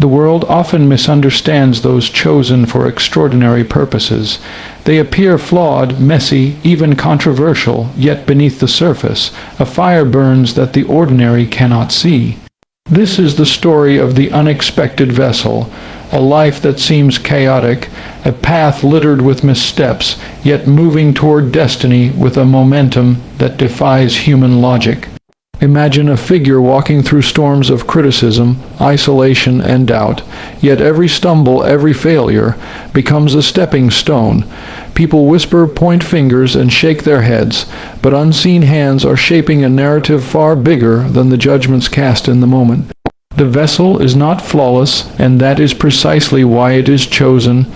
The world often misunderstands those chosen for extraordinary purposes. They appear flawed, messy, even controversial, yet beneath the surface, a fire burns that the ordinary cannot see. This is the story of the unexpected vessel, a life that seems chaotic, a path littered with missteps, yet moving toward destiny with a momentum that defies human logic. Imagine a figure walking through storms of criticism, isolation, and doubt, yet every stumble, every failure, becomes a stepping stone. People whisper, point fingers, and shake their heads, but unseen hands are shaping a narrative far bigger than the judgments cast in the moment. The vessel is not flawless, and that is precisely why it is chosen.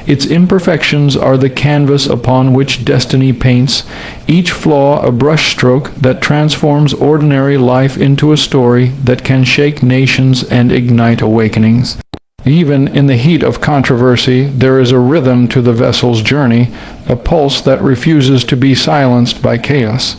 Its imperfections are the canvas upon which destiny paints, each flaw a brushstroke that transforms ordinary life into a story that can shake nations and ignite awakenings. Even in the heat of controversy, there is a rhythm to the vessel's journey, a pulse that refuses to be silenced by chaos.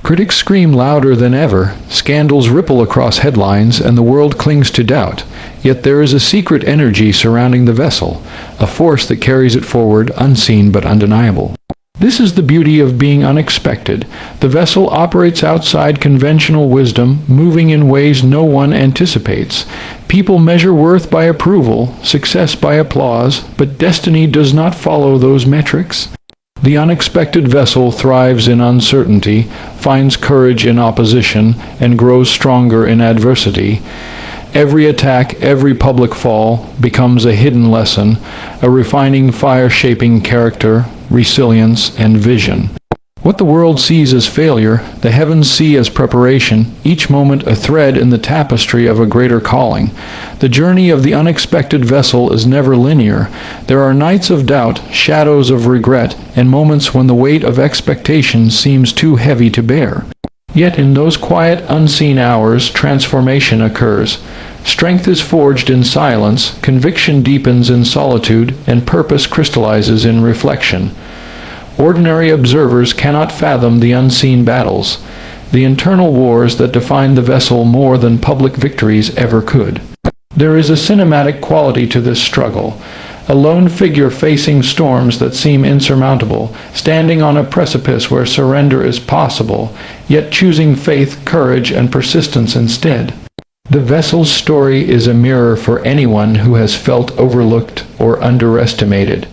Critics scream louder than ever, scandals ripple across headlines, and the world clings to doubt. Yet there is a secret energy surrounding the vessel, a force that carries it forward, unseen but undeniable. This is the beauty of being unexpected. The vessel operates outside conventional wisdom, moving in ways no one anticipates. People measure worth by approval, success by applause, but destiny does not follow those metrics. The unexpected vessel thrives in uncertainty, finds courage in opposition, and grows stronger in adversity. Every attack, every public fall, becomes a hidden lesson, a refining fire shaping character, resilience, and vision. What the world sees as failure, the heavens see as preparation, each moment a thread in the tapestry of a greater calling. The journey of the unexpected vessel is never linear. There are nights of doubt, shadows of regret, and moments when the weight of expectation seems too heavy to bear. Yet in those quiet, unseen hours, transformation occurs. Strength is forged in silence, conviction deepens in solitude, and purpose crystallizes in reflection. Ordinary observers cannot fathom the unseen battles, the internal wars that define the vessel more than public victories ever could. There is a cinematic quality to this struggle, a lone figure facing storms that seem insurmountable, standing on a precipice where surrender is possible, yet choosing faith, courage, and persistence instead. The vessel's story is a mirror for anyone who has felt overlooked or underestimated.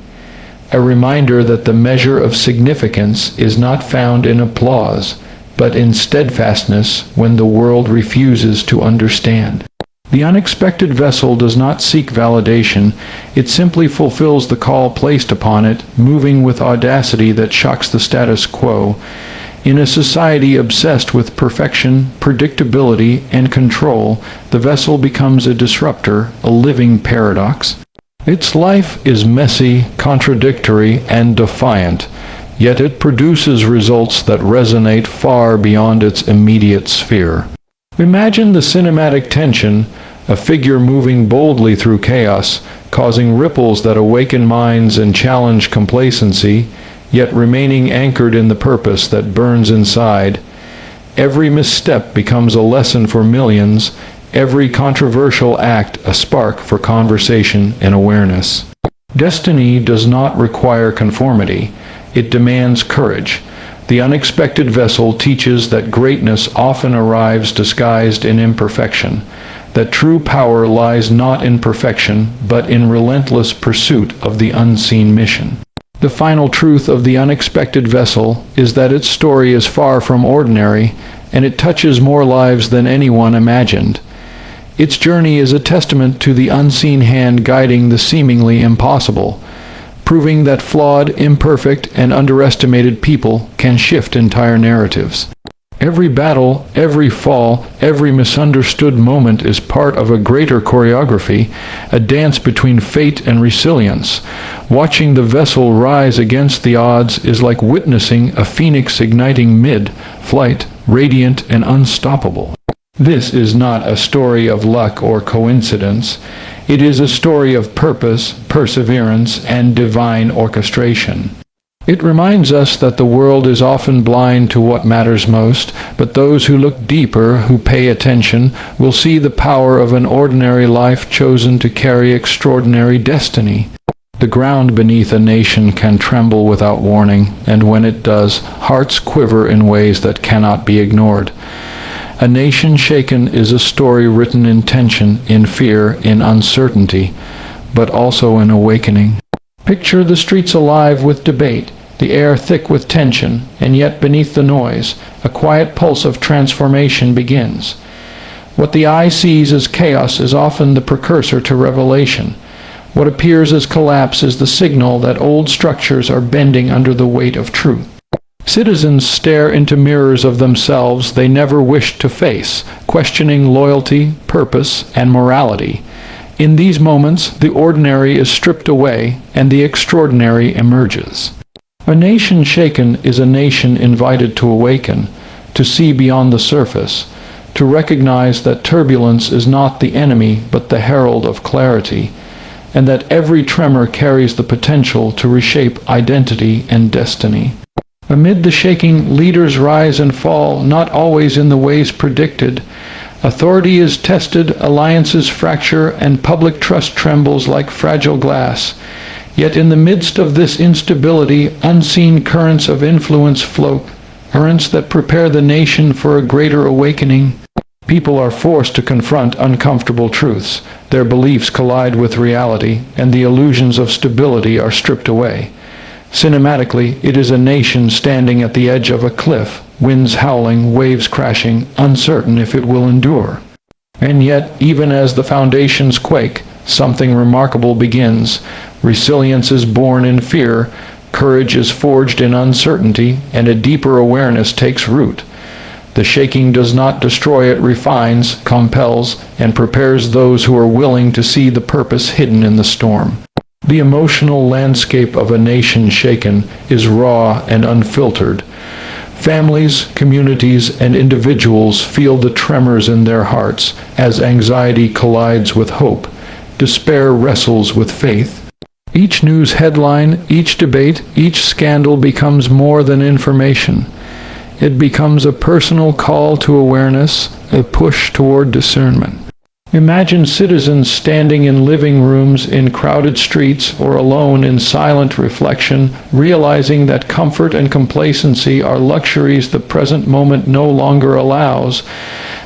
A reminder that the measure of significance is not found in applause, but in steadfastness when the world refuses to understand. The unexpected vessel does not seek validation, it simply fulfills the call placed upon it, moving with audacity that shocks the status quo. In a society obsessed with perfection, predictability, and control, the vessel becomes a disruptor, a living paradox. Its life is messy, contradictory, and defiant, yet it produces results that resonate far beyond its immediate sphere. Imagine the cinematic tension, a figure moving boldly through chaos, causing ripples that awaken minds and challenge complacency, yet remaining anchored in the purpose that burns inside. Every misstep becomes a lesson for millions, every controversial act a spark for conversation and awareness. Destiny does not require conformity. It demands courage. The unexpected vessel teaches that greatness often arrives disguised in imperfection, that true power lies not in perfection, but in relentless pursuit of the unseen mission. The final truth of the unexpected vessel is that its story is far from ordinary, and it touches more lives than anyone imagined. Its journey is a testament to the unseen hand guiding the seemingly impossible, proving that flawed, imperfect, and underestimated people can shift entire narratives. Every battle, every fall, every misunderstood moment is part of a greater choreography, a dance between fate and resilience. Watching the vessel rise against the odds is like witnessing a phoenix igniting mid-flight, radiant and unstoppable. This is not a story of luck or coincidence. It is a story of purpose, perseverance, and divine orchestration. It reminds us that the world is often blind to what matters most, but those who look deeper, who pay attention, will see the power of an ordinary life chosen to carry extraordinary destiny. The ground beneath a nation can tremble without warning, and when it does, hearts quiver in ways that cannot be ignored. A nation shaken is a story written in tension, in fear, in uncertainty, but also in awakening. Picture the streets alive with debate, the air thick with tension, and yet beneath the noise, a quiet pulse of transformation begins. What the eye sees as chaos is often the precursor to revelation. What appears as collapse is the signal that old structures are bending under the weight of truth. Citizens stare into mirrors of themselves they never wished to face, questioning loyalty, purpose, and morality. In these moments, the ordinary is stripped away, and the extraordinary emerges. A nation shaken is a nation invited to awaken, to see beyond the surface, to recognize that turbulence is not the enemy but the herald of clarity, and that every tremor carries the potential to reshape identity and destiny. Amid the shaking, leaders rise and fall, not always in the ways predicted. Authority is tested, alliances fracture, and public trust trembles like fragile glass. Yet in the midst of this instability, unseen currents of influence float, currents that prepare the nation for a greater awakening. People are forced to confront uncomfortable truths. Their beliefs collide with reality, and the illusions of stability are stripped away. Cinematically, it is a nation standing at the edge of a cliff, winds howling, waves crashing, uncertain if it will endure. And yet, even as the foundations quake, something remarkable begins. Resilience is born in fear, courage is forged in uncertainty, and a deeper awareness takes root. The shaking does not destroy, it refines, compels, and prepares those who are willing to see the purpose hidden in the storm. The emotional landscape of a nation shaken is raw and unfiltered. Families, communities, and individuals feel the tremors in their hearts as anxiety collides with hope, despair wrestles with faith. Each news headline, each debate, each scandal becomes more than information. It becomes a personal call to awareness, a push toward discernment. Imagine citizens standing in living rooms, in crowded streets, or alone in silent reflection, realizing that comfort and complacency are luxuries the present moment no longer allows.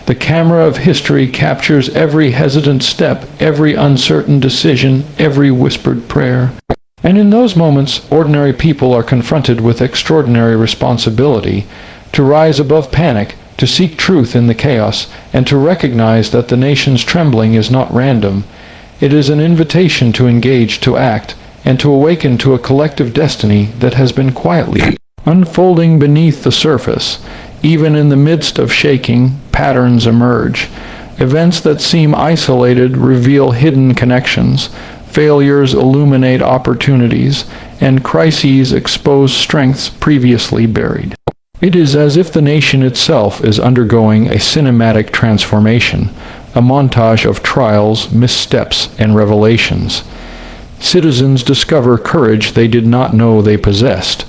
The camera of history captures every hesitant step, every uncertain decision, every whispered prayer. And in those moments, ordinary people are confronted with extraordinary responsibility to rise above panic, to seek truth in the chaos, and to recognize that the nation's trembling is not random. It is an invitation to engage, to act, and to awaken to a collective destiny that has been quietly unfolding beneath the surface. Even in the midst of shaking, patterns emerge. Events that seem isolated reveal hidden connections. Failures illuminate opportunities, and crises expose strengths previously buried. It is as if the nation itself is undergoing a cinematic transformation, a montage of trials, missteps, and revelations. Citizens discover courage they did not know they possessed.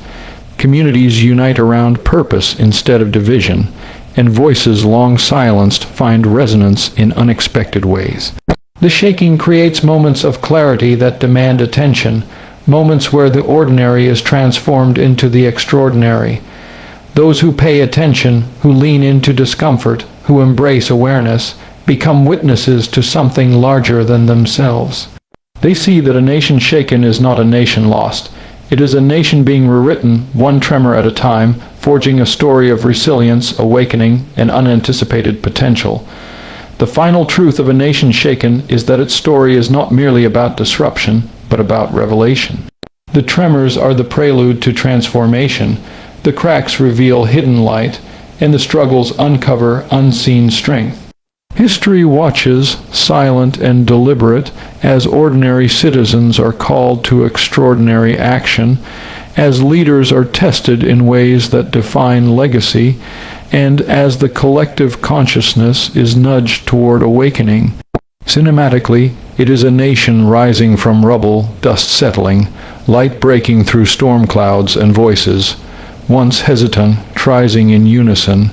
Communities unite around purpose instead of division, and voices long silenced find resonance in unexpected ways. The shaking creates moments of clarity that demand attention, moments where the ordinary is transformed into the extraordinary. Those who pay attention, who lean into discomfort, who embrace awareness, become witnesses to something larger than themselves. They see that a nation shaken is not a nation lost. It is a nation being rewritten, one tremor at a time, forging a story of resilience, awakening, and unanticipated potential. The final truth of a nation shaken is that its story is not merely about disruption, but about revelation. The tremors are the prelude to transformation. The cracks reveal hidden light, and the struggles uncover unseen strength. History watches, silent and deliberate, as ordinary citizens are called to extraordinary action, as leaders are tested in ways that define legacy, and as the collective consciousness is nudged toward awakening. Cinematically, it is a nation rising from rubble, dust settling, light breaking through storm clouds and voices, once hesitant, rising in unison.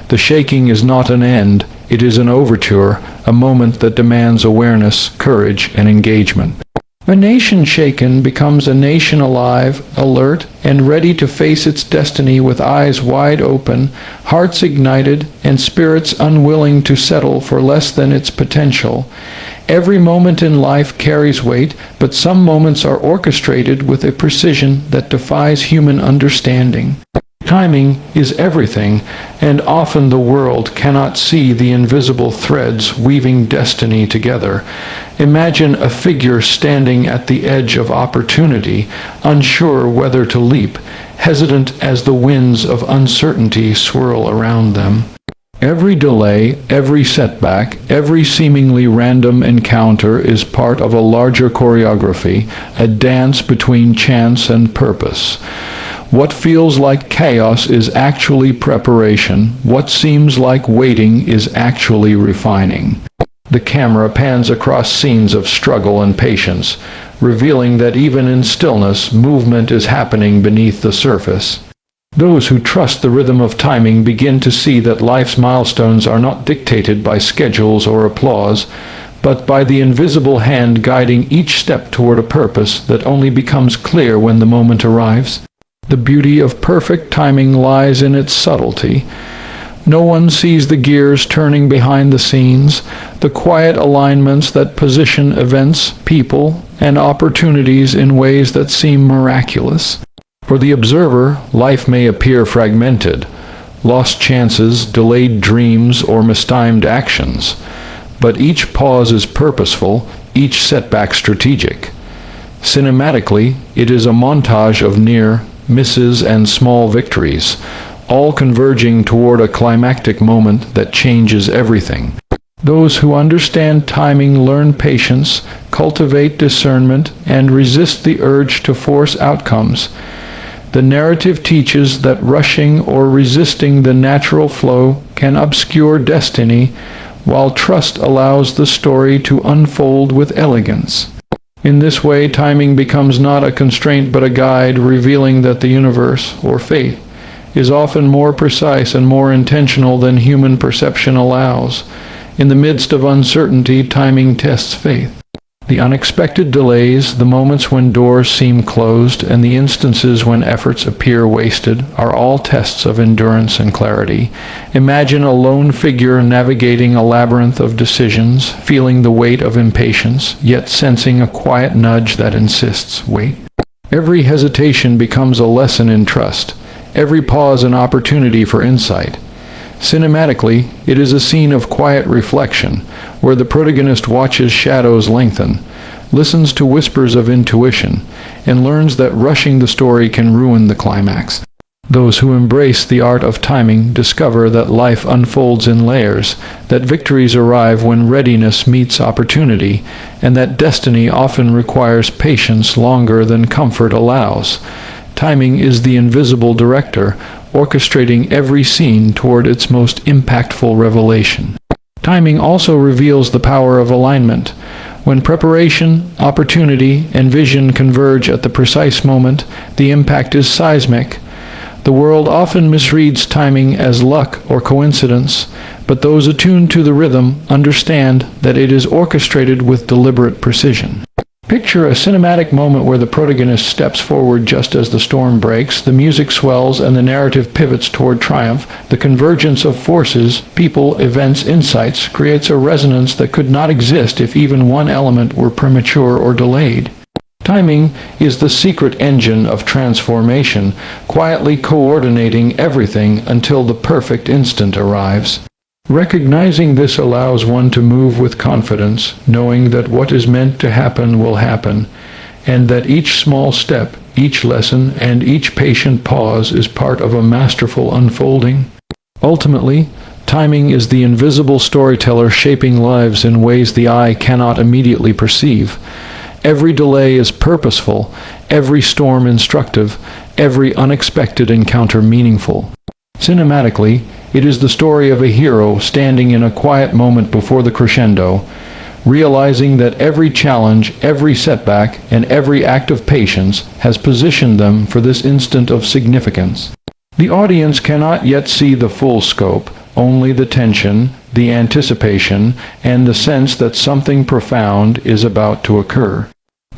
The shaking is not an end, it is an overture, a moment that demands awareness, courage, and engagement. A nation shaken becomes a nation alive, alert, and ready to face its destiny with eyes wide open, hearts ignited, and spirits unwilling to settle for less than its potential. Every moment in life carries weight, but some moments are orchestrated with a precision that defies human understanding. Timing is everything, and often the world cannot see the invisible threads weaving destiny together. Imagine a figure standing at the edge of opportunity, unsure whether to leap, hesitant as the winds of uncertainty swirl around them. Every delay, every setback, every seemingly random encounter is part of a larger choreography, a dance between chance and purpose. What feels like chaos is actually preparation. What seems like waiting is actually refining. The camera pans across scenes of struggle and patience, revealing that even in stillness, movement is happening beneath the surface. Those who trust the rhythm of timing begin to see that life's milestones are not dictated by schedules or applause, but by the invisible hand guiding each step toward a purpose that only becomes clear when the moment arrives. The beauty of perfect timing lies in its subtlety. No one sees the gears turning behind the scenes, the quiet alignments that position events, people, and opportunities in ways that seem miraculous. For the observer, life may appear fragmented, lost chances, delayed dreams, or mistimed actions. But each pause is purposeful, each setback strategic. Cinematically, it is a montage of near misses and small victories, all converging toward a climactic moment that changes everything. Those who understand timing learn patience, cultivate discernment, and resist the urge to force outcomes. The narrative teaches that rushing or resisting the natural flow can obscure destiny, while trust allows the story to unfold with elegance. In this way, timing becomes not a constraint but a guide, revealing that the universe, or fate, is often more precise and more intentional than human perception allows. In the midst of uncertainty, timing tests faith. The unexpected delays, the moments when doors seem closed, and the instances when efforts appear wasted are all tests of endurance and clarity. Imagine a lone figure navigating a labyrinth of decisions, feeling the weight of impatience, yet sensing a quiet nudge that insists, wait. Every hesitation becomes a lesson in trust, every pause an opportunity for insight. Cinematically, it is a scene of quiet reflection, where the protagonist watches shadows lengthen, listens to whispers of intuition, and learns that rushing the story can ruin the climax. Those who embrace the art of timing discover that life unfolds in layers, that victories arrive when readiness meets opportunity, and that destiny often requires patience longer than comfort allows. Timing is the invisible director, orchestrating every scene toward its most impactful revelation. Timing also reveals the power of alignment. When preparation, opportunity, and vision converge at the precise moment, the impact is seismic. The world often misreads timing as luck or coincidence, but those attuned to the rhythm understand that it is orchestrated with deliberate precision. Picture a cinematic moment where the protagonist steps forward just as the storm breaks, the music swells, and the narrative pivots toward triumph. The convergence of forces, people, events, insights, creates a resonance that could not exist if even one element were premature or delayed. Timing is the secret engine of transformation, quietly coordinating everything until the perfect instant arrives. Recognizing this allows one to move with confidence, knowing that what is meant to happen will happen, and that each small step, each lesson, and each patient pause is part of a masterful unfolding. Ultimately, timing is the invisible storyteller shaping lives in ways the eye cannot immediately perceive. Every delay is purposeful, every storm instructive, every unexpected encounter meaningful. Cinematically, it is the story of a hero standing in a quiet moment before the crescendo, realizing that every challenge, every setback, and every act of patience has positioned them for this instant of significance. The audience cannot yet see the full scope, only the tension, the anticipation, and the sense that something profound is about to occur.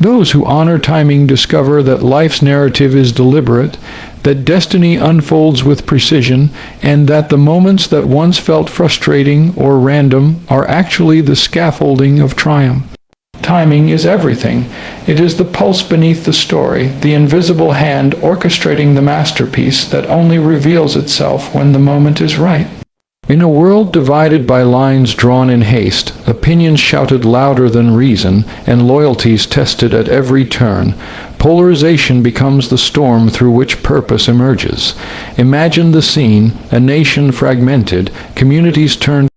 Those who honor timing discover that life's narrative is deliberate, that destiny unfolds with precision, and that the moments that once felt frustrating or random are actually the scaffolding of triumph. Timing is everything. It is the pulse beneath the story, the invisible hand orchestrating the masterpiece that only reveals itself when the moment is right. In a world divided by lines drawn in haste, opinions shouted louder than reason, and loyalties tested at every turn, polarization becomes the storm through which purpose emerges. Imagine the scene: a nation fragmented, communities turned